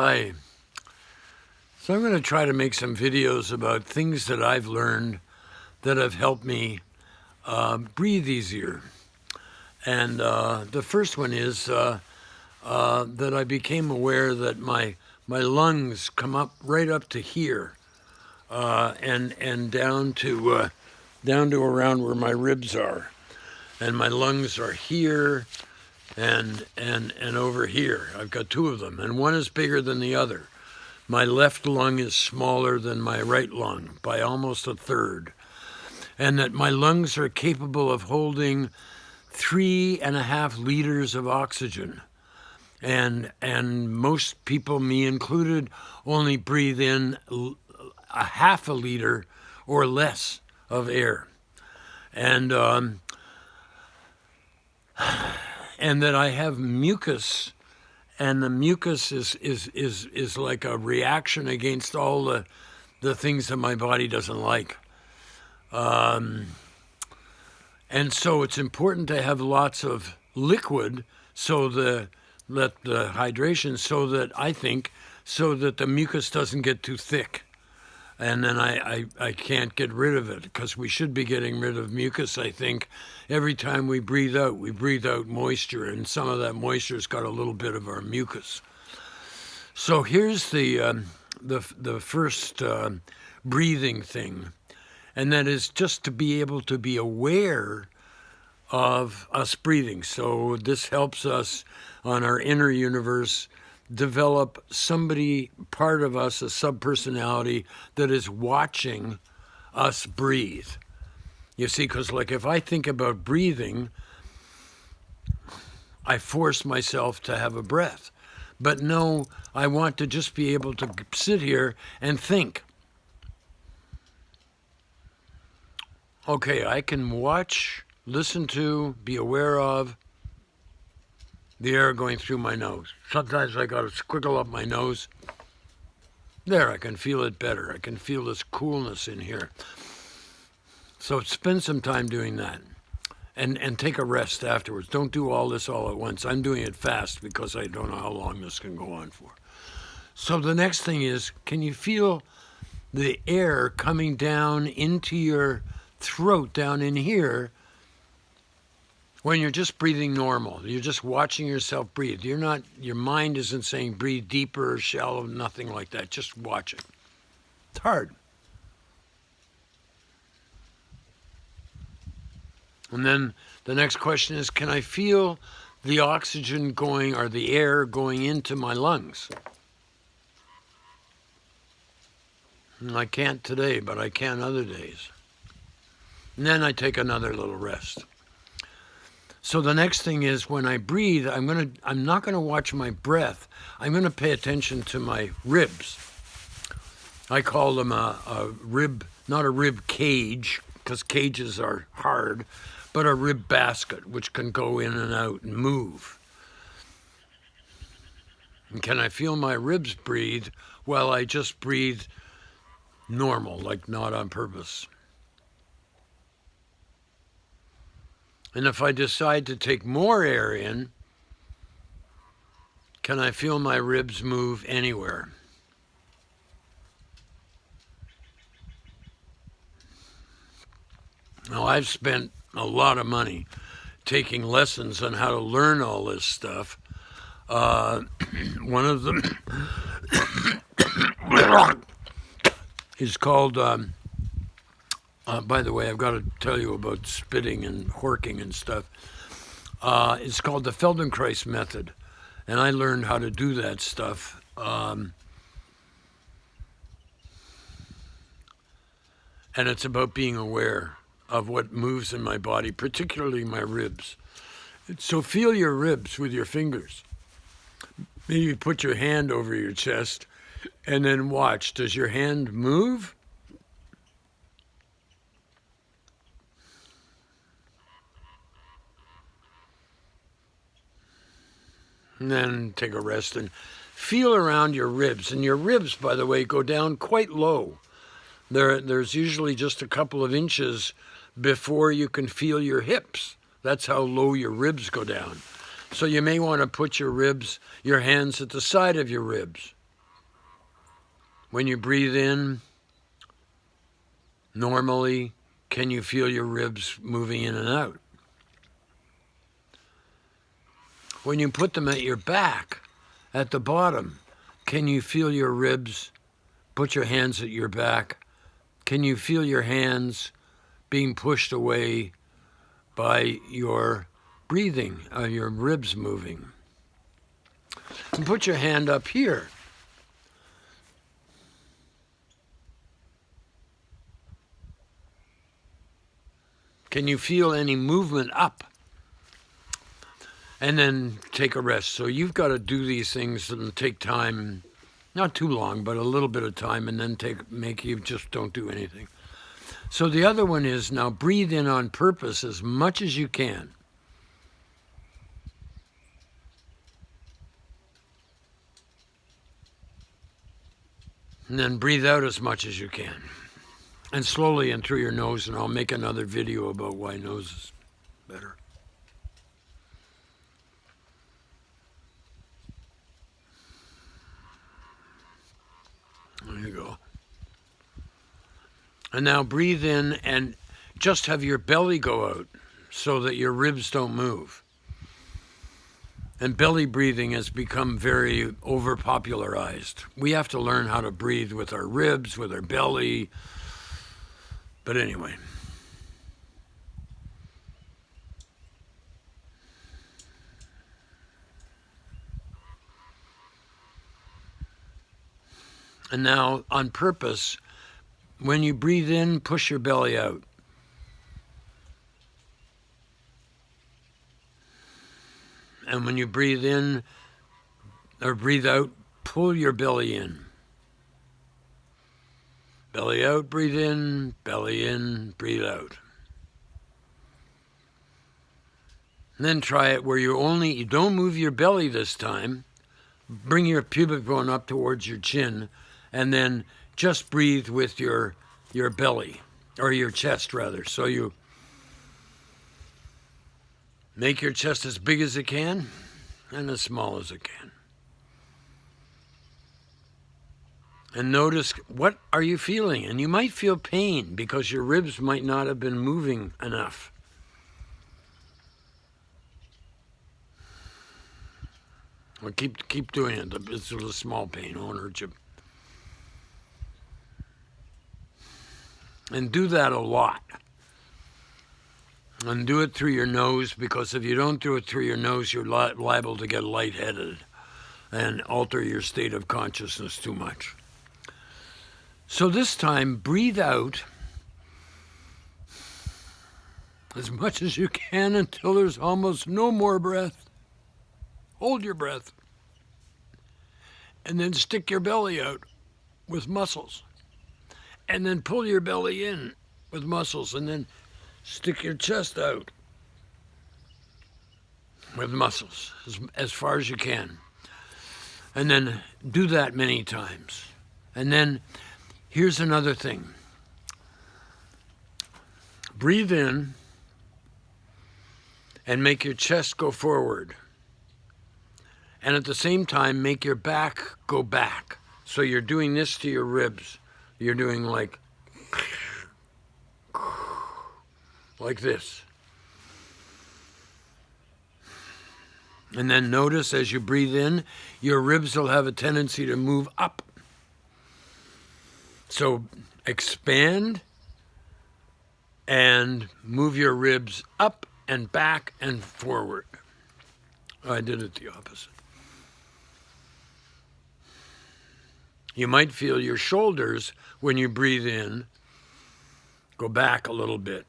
Hi. So I'm going to try to make some videos about things that I've learned that have helped me breathe easier. And the first one is that I became aware that my lungs come up right up to here and down to around where my ribs are. And my lungs are here and over here. I've got two of them, and one is bigger than the other. My left lung is smaller than my right lung by almost a third. And that my lungs are capable of holding 3.5 liters of oxygen. And most people, me included, only breathe in a half a liter or less of air. And that I have mucus, and the mucus is like a reaction against all the things that my body doesn't like. And so it's important to have lots of liquid so the hydration, so that the mucus doesn't get too thick. And then I can't get rid of it, because we should be getting rid of mucus, I think. Every time we breathe out moisture, and some of that moisture's got a little bit of our mucus. So here's the first breathing thing, and that is just to be able to be aware of us breathing. So this helps us on our inner universe develop part of us, a subpersonality that is watching us breathe. You see, because like if I think about breathing, I force myself to have a breath. But no, I want to just be able to sit here and think. Okay, I can watch, listen to, be aware of the air going through my nose. Sometimes I got to squiggle up my nose. There, I can feel it better. I can feel this coolness in here. So spend some time doing that, and take a rest afterwards. Don't do all this all at once. I'm doing it fast because I don't know how long this can go on for. So the next thing is, can you feel the air coming down into your throat, down in here, when you're just breathing normal? You're just watching yourself breathe. Your mind isn't saying breathe deeper or shallow, nothing like that. Just watch it. It's hard. And then the next question is, can I feel the oxygen going, or the air going into my lungs? And I can't today, but I can other days. And then I take another little rest. So the next thing is, when I breathe, I'm not gonna watch my breath. I'm gonna pay attention to my ribs. I call them a rib, not a rib cage, because cages are hard, but a rib basket, which can go in and out and move. And can I feel my ribs breathe while I just breathe normal, like not on purpose? And if I decide to take more air in, can I feel my ribs move anywhere? Now, I've spent a lot of money taking lessons on how to learn all this stuff. One of them is called, by the way, I've got to tell you about spitting and horking and stuff. It's called the Feldenkrais Method, and I learned how to do that stuff. And it's about being aware of what moves in my body, particularly my ribs. So feel your ribs with your fingers. Maybe put your hand over your chest and then watch. Does your hand move? And then take a rest and feel around your ribs. And your ribs, by the way, go down quite low. There's usually just a couple of inches before you can feel your hips. That's how low your ribs go down. So you may want to put your hands at the side of your ribs. When you breathe in, normally, can you feel your ribs moving in and out? When you put them at your back, at the bottom, can you feel your ribs? Put your hands at your back. Can you feel your hands being pushed away by your breathing, your ribs moving? And put your hand up here. Can you feel any movement up? And then take a rest. So you've got to do these things and take time, not too long, but a little bit of time, and then make you just don't do anything. So the other one is now breathe in on purpose as much as you can. And then breathe out as much as you can. And slowly and through your nose, and I'll make another video about why nose is better. There you go. And now breathe in and just have your belly go out so that your ribs don't move. And belly breathing has become very overpopularized. We have to learn how to breathe with our ribs, with our belly. But anyway. And now, on purpose, when you breathe in, push your belly out. And when you breathe in or breathe out, pull your belly in. Belly out, breathe in, breathe out. And then try it where you don't move your belly this time. Bring your pubic bone up towards your chin, and then just breathe with your belly, or your chest rather. So you make your chest as big as it can and as small as it can. And notice, what are you feeling? And you might feel pain because your ribs might not have been moving enough. Well, keep doing it. It's a small pain, it won't hurt you. And do that a lot. And do it through your nose, because if you don't do it through your nose, you're liable to get lightheaded and alter your state of consciousness too much. So this time, breathe out as much as you can until there's almost no more breath. Hold your breath. And then stick your belly out with muscles. And then pull your belly in with muscles. And then stick your chest out with muscles as far as you can. And then do that many times. And then here's another thing. Breathe in and make your chest go forward. And at the same time, make your back go back. So you're doing this to your ribs. You're doing like this. And then notice as you breathe in, your ribs will have a tendency to move up. So expand and move your ribs up and back and forward. I did it the opposite. You might feel your shoulders, when you breathe in, go back a little bit.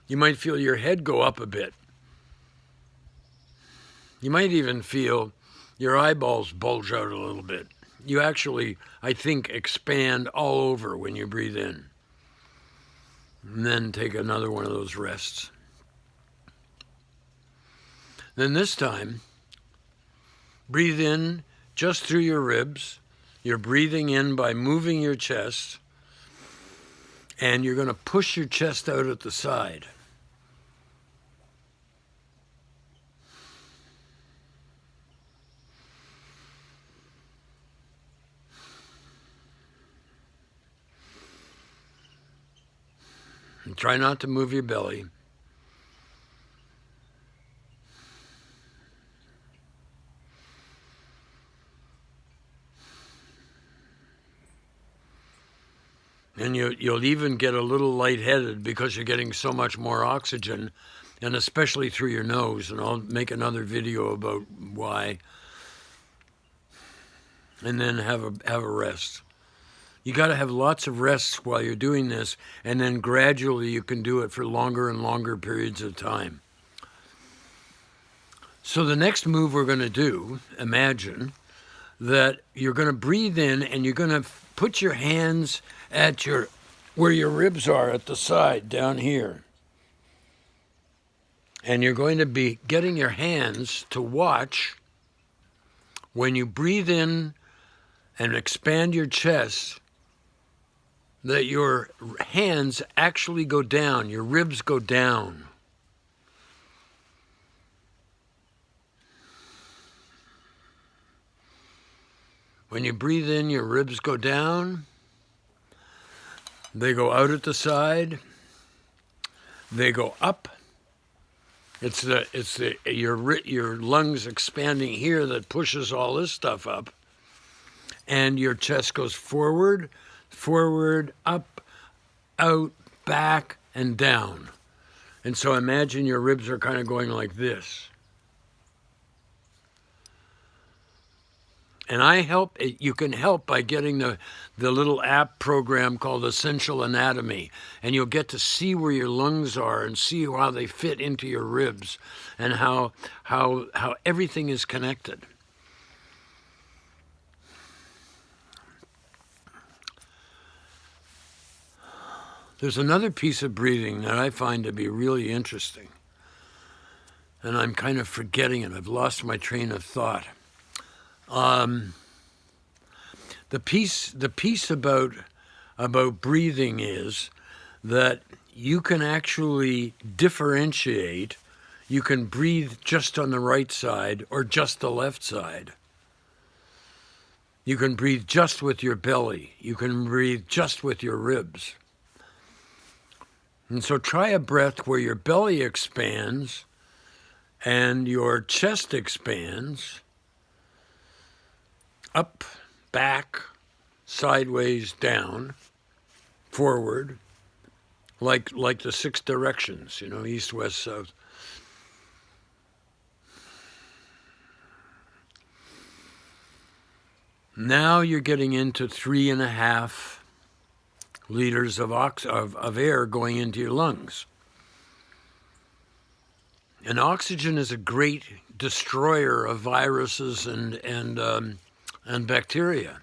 You might feel your head go up a bit. You might even feel your eyeballs bulge out a little bit. You actually, I think, expand all over when you breathe in. And then take another one of those rests. Then this time, breathe in just through your ribs. You're breathing in by moving your chest, and you're going to push your chest out at the side. Try not to move your belly. And you'll even get a little lightheaded because you're getting so much more oxygen, and especially through your nose. And I'll make another video about why. And then have a rest. You got to have lots of rests while you're doing this, and then gradually you can do it for longer and longer periods of time. So the next move we're going to do, imagine that you're going to breathe in and you're going to put your hands at where your ribs are at the side down here. And you're going to be getting your hands to watch when you breathe in and expand your chest, that your hands actually go down, your ribs go down. When you breathe in, your ribs go down. They go out at the side. They go up. It's your lungs expanding here that pushes all this stuff up. And your chest goes forward, up, out, back, and down. And so imagine your ribs are kind of going like this. And you can help by getting the little app program called Essential Anatomy. And you'll get to see where your lungs are and see how they fit into your ribs and how everything is connected. There's another piece of breathing that I find to be really interesting. And I'm kind of forgetting it. I've lost my train of thought. The piece about breathing is that you can actually differentiate. You can breathe just on the right side or just the left side. You can breathe just with your belly. You can breathe just with your ribs. And so try a breath where your belly expands and your chest expands. Up, back, sideways, down, forward, like the 6 directions, east, west, south. Now you're getting into 3.5 liters of air going into your lungs. And oxygen is a great destroyer of viruses and bacteria.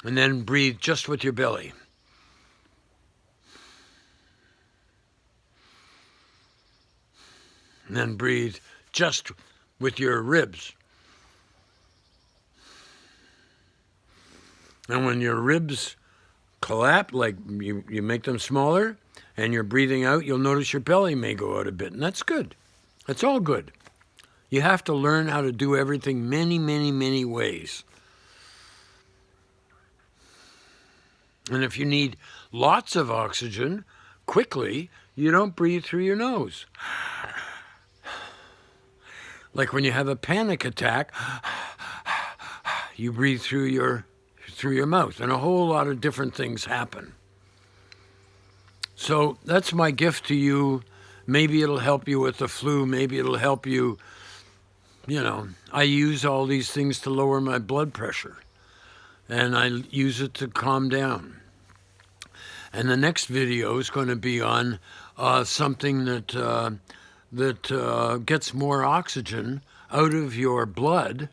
And then breathe just with your belly. And then breathe just with your ribs. And when your ribs collapse, like you make them smaller, and you're breathing out, you'll notice your belly may go out a bit, and that's good. That's all good. You have to learn how to do everything many, many, many ways. And if you need lots of oxygen quickly, you don't breathe through your nose. Like when you have a panic attack, you breathe through your mouth, and a whole lot of different things happen. So that's my gift to you. Maybe it'll help you with the flu. Maybe it'll help you, I use all these things to lower my blood pressure, and I use it to calm down. And the next video is going to be on something that gets more oxygen out of your blood,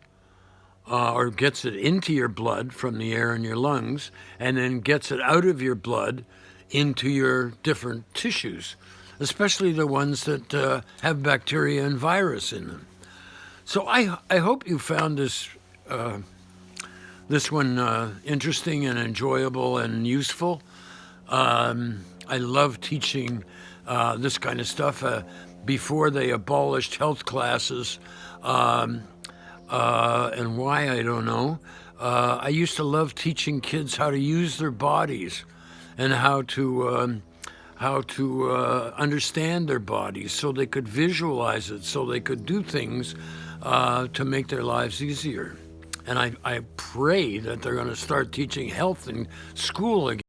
or gets it into your blood from the air in your lungs, and then gets it out of your blood into your different tissues, especially the ones that have bacteria and virus in them. So I hope you found this one interesting and enjoyable and useful. I love teaching this kind of stuff. Before they abolished health classes, and why, I don't know. I used to love teaching kids how to use their bodies and how to understand their bodies so they could visualize it, so they could do things to make their lives easier. And I pray that they're going to start teaching health in school again.